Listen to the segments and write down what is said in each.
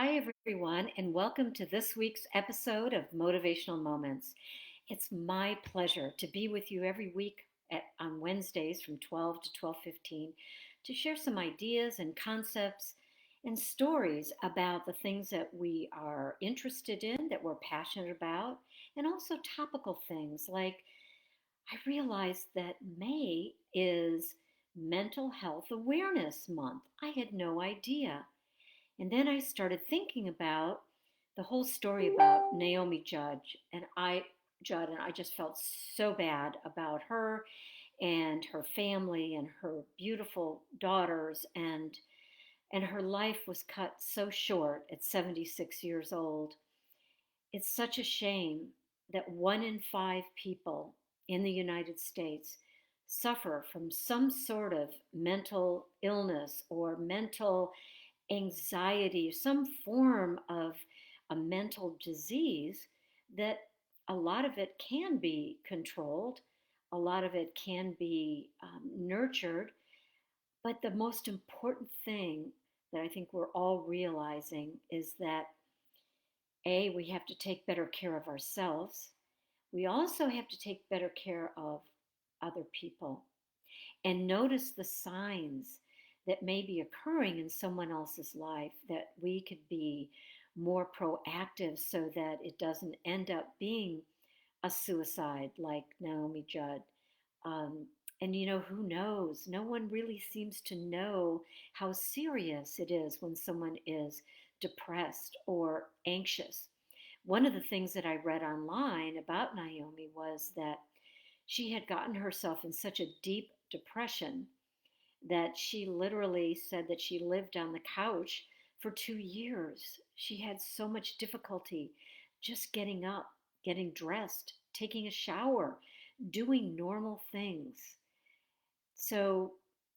Hi, everyone, and welcome to this week's episode of Motivational Moments. It's my pleasure to be with you every week on Wednesdays from 12 to 12:15 to share some ideas and concepts and stories about the things that we are interested in, that we're passionate about, and also topical things like I realized that May is Mental Health Awareness Month. I had no idea. And then I started thinking about the whole story about Naomi Judd, and I just felt so bad about her and her family and her beautiful daughters and her life was cut so short at 76 years old. It's such a shame that 1 in 5 people in the United States suffer from some sort of mental illness or mental anxiety, some form of a mental disease that a lot of it can be controlled, a lot of it can be nurtured. But the most important thing that I think we're all realizing is that A, we have to take better care of ourselves. We also have to take better care of other people and notice the signs that may be occurring in someone else's life that we could be more proactive so that it doesn't end up being a suicide like Naomi Judd. Um, and who knows? No one really seems to know how serious it is when someone is depressed or anxious. One of the things that I read online about Naomi was that she had gotten herself in such a deep depression that she literally said that she lived on the couch for 2 years. She had so much difficulty just getting up, getting dressed, taking a shower, doing normal things. So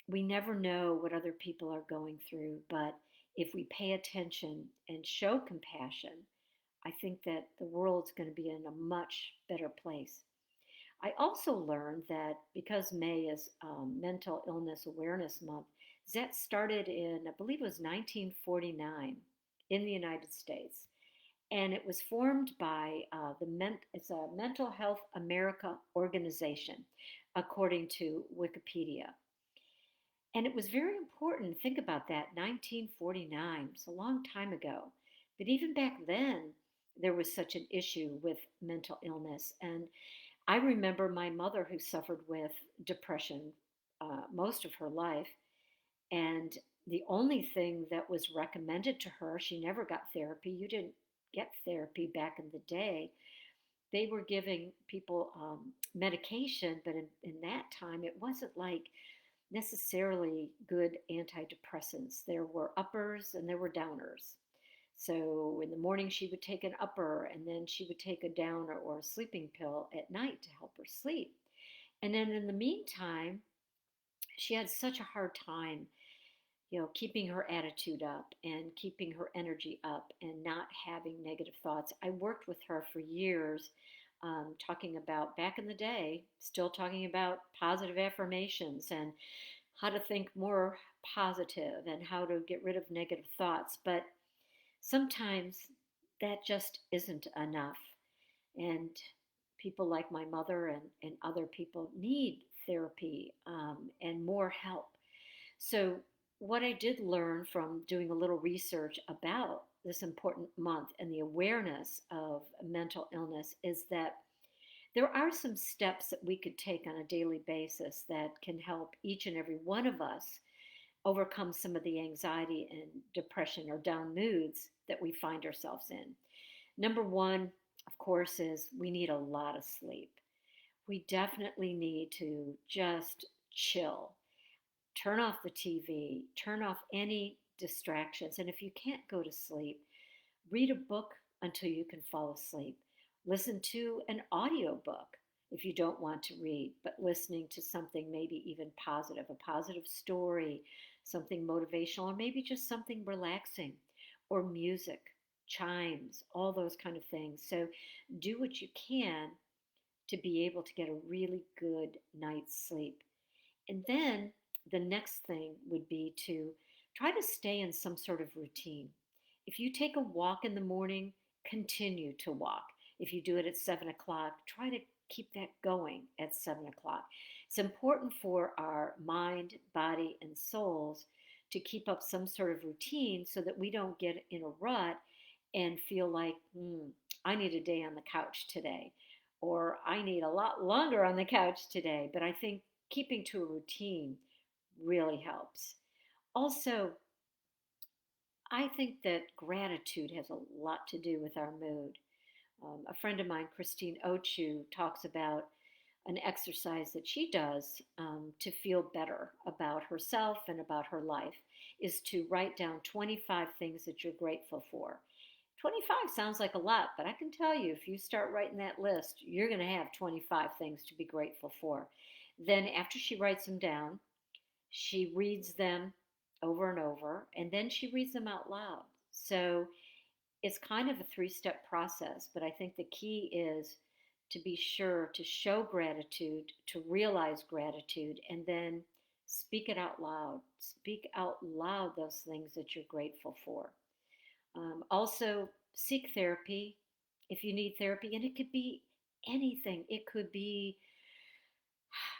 we never know what other people are going through, but if we pay attention and show compassion, I think that the world's going to be in a much better place. I also learned that because May is Mental Illness Awareness Month, that started in, I believe it was 1949 in the United States. And it was formed by it's a Mental Health America organization, according to Wikipedia. And it was very important. Think about that, 1949. It's a long time ago. But even back then, there was such an issue with mental illness. And I remember my mother who suffered with depression most of her life. And the only thing that was recommended to her, she never got therapy. You didn't get therapy back in the day. They were giving people medication, but in that time, it wasn't like necessarily good antidepressants. There were uppers and there were downers. So in the morning, she would take an upper and then she would take a downer or a sleeping pill at night to help her sleep. And then in the meantime, she had such a hard time, keeping her attitude up and keeping her energy up and not having negative thoughts. I worked with her for years, talking about back in the day, still talking about positive affirmations and how to think more positive and how to get rid of negative thoughts. But sometimes that just isn't enough. And people like my mother and other people need therapy and more help. So, what I did learn from doing a little research about this important month and the awareness of mental illness is that there are some steps that we could take on a daily basis that can help each and every one of us overcome some of the anxiety and depression or down moods that we find ourselves in. Number one, of course, is we need a lot of sleep. We definitely need to just chill, turn off the TV, turn off any distractions. And if you can't go to sleep, read a book until you can fall asleep. Listen to an audio book if you don't want to read, but listening to something maybe even positive, a positive story, something motivational, or maybe just something relaxing, or music, chimes, all those kind of things. So do what you can to be able to get a really good night's sleep. And then the next thing would be to try to stay in some sort of routine. If you take a walk in the morning, continue to walk. If you do it at 7 o'clock, try to keep that going at 7 o'clock. It's important for our mind, body, and souls to keep up some sort of routine so that we don't get in a rut and feel like, I need a day on the couch today, or I need a lot longer on the couch today. But I think keeping to a routine really helps. Also, I think that gratitude has a lot to do with our mood. A friend of mine, Christine Ochu, talks about an exercise that she does to feel better about herself and about her life is to write down 25 things that you're grateful for. 25 sounds like a lot, but I can tell you if you start writing that list, you're going to have 25 things to be grateful for. Then, after she writes them down, she reads them over and over, and then she reads them out loud. So it's kind of a three-step process, but I think the key is to be sure to show gratitude, to realize gratitude, and then speak it out loud. Speak out loud those things that you're grateful for. Also, seek therapy if you need therapy, and it could be anything. It could be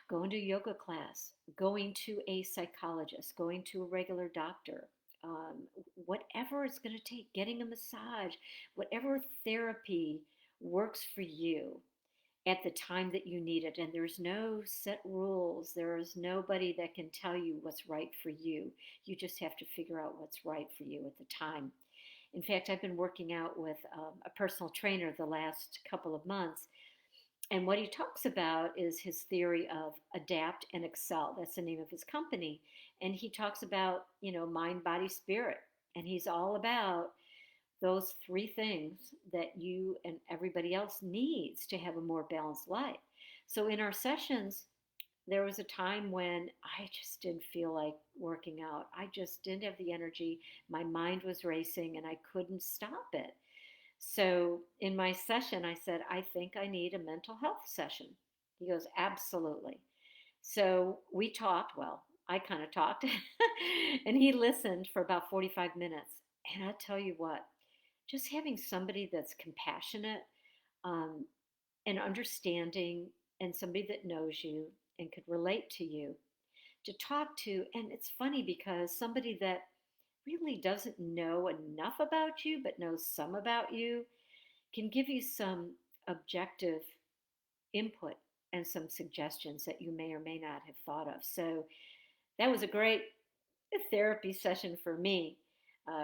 going to a yoga class, going to a psychologist, going to a regular doctor, whatever it's going to take, getting a massage, whatever therapy works for you at the time that you need it. And there's no set rules. There is nobody that can tell you what's right for you. You just have to figure out what's right for you at the time. In fact, I've been working out with a personal trainer the last couple of months. And what he talks about is his theory of adapt and excel. That's the name of his company. And he talks about, mind, body, spirit. And he's all about those three things that you and everybody else needs to have a more balanced life. So in our sessions, there was a time when I just didn't feel like working out. I just didn't have the energy. My mind was racing and I couldn't stop it. So in my session, I said, I think I need a mental health session. He goes, absolutely. So we talked. Well, I kind of talked, and he listened for about 45 minutes. And I'll tell you what, just having somebody that's compassionate um, and understanding, and somebody that knows you and could relate to you, to talk to. And it's funny because somebody that really doesn't know enough about you but knows some about you can give you some objective input and some suggestions that you may or may not have thought of. So that was a great therapy session for me.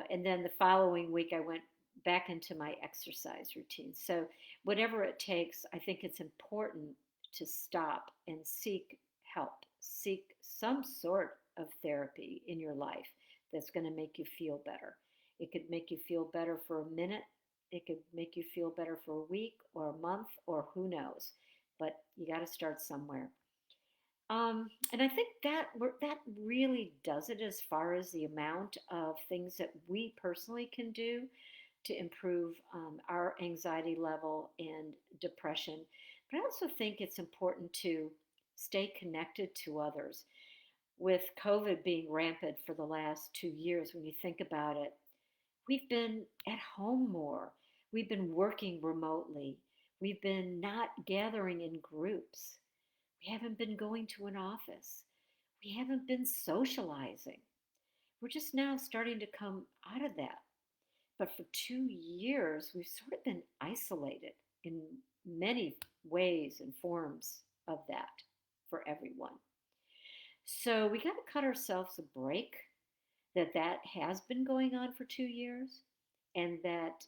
And then the following week, I went back into my exercise routine. So, whatever it takes, I think it's important to stop and seek help, seek some sort of therapy in your life that's going to make you feel better. It could make you feel better for a minute, it could make you feel better for a week or a month, or who knows. But you got to start somewhere. And I think that really does it as far as the amount of things that we personally can do to improve our anxiety level and depression. But I also think it's important to stay connected to others. With COVID being rampant for the last 2 years, when you think about it, we've been at home more. We've been working remotely. We've been not gathering in groups. We haven't been going to an office. We haven't been socializing. We're just now starting to come out of that. But for 2 years, we've sort of been isolated in many ways and forms of that for everyone. So we got to cut ourselves a break that has been going on for 2 years, and that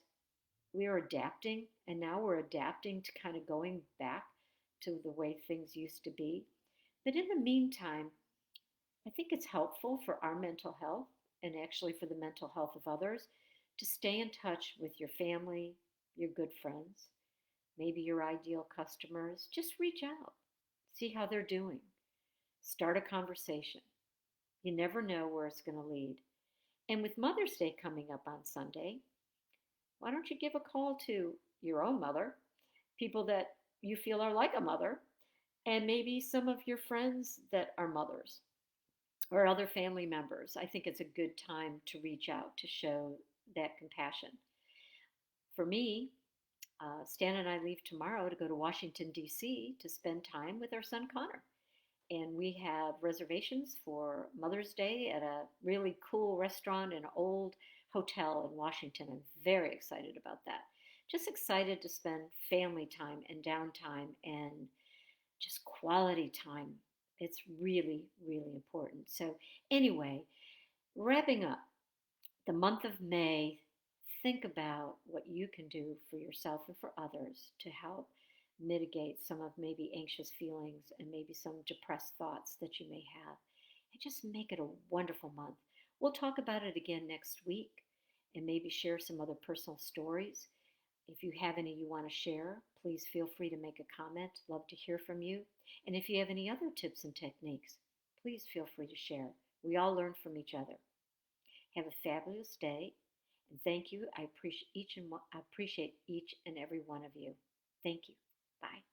we are adapting, and now we're adapting to kind of going back to the way things used to be. But in the meantime, I think it's helpful for our mental health and actually for the mental health of others to stay in touch with your family, your good friends, maybe your ideal customers. Just reach out, see how they're doing, start a conversation. You never know where it's going to lead. And with Mother's Day coming up on Sunday, why don't you give a call to your own mother, people that you feel are like a mother, and maybe some of your friends that are mothers or other family members? I think it's a good time to reach out to show that compassion. For me, Stan and I leave tomorrow to go to Washington, D.C. to spend time with our son Connor. And we have reservations for Mother's Day at a really cool restaurant in an old hotel in Washington. I'm very excited about that. Just excited to spend family time and downtime and just quality time. It's really, really important. So, anyway, wrapping up the month of May, think about what you can do for yourself and for others to help mitigate some of maybe anxious feelings and maybe some depressed thoughts that you may have. And just make it a wonderful month. We'll talk about it again next week and maybe share some other personal stories. If you have any you want to share, please feel free to make a comment. Love to hear from you. And if you have any other tips and techniques, please feel free to share. We all learn from each other. Have a fabulous day, and thank you. I appreciate each and every one of you. Thank you. Bye.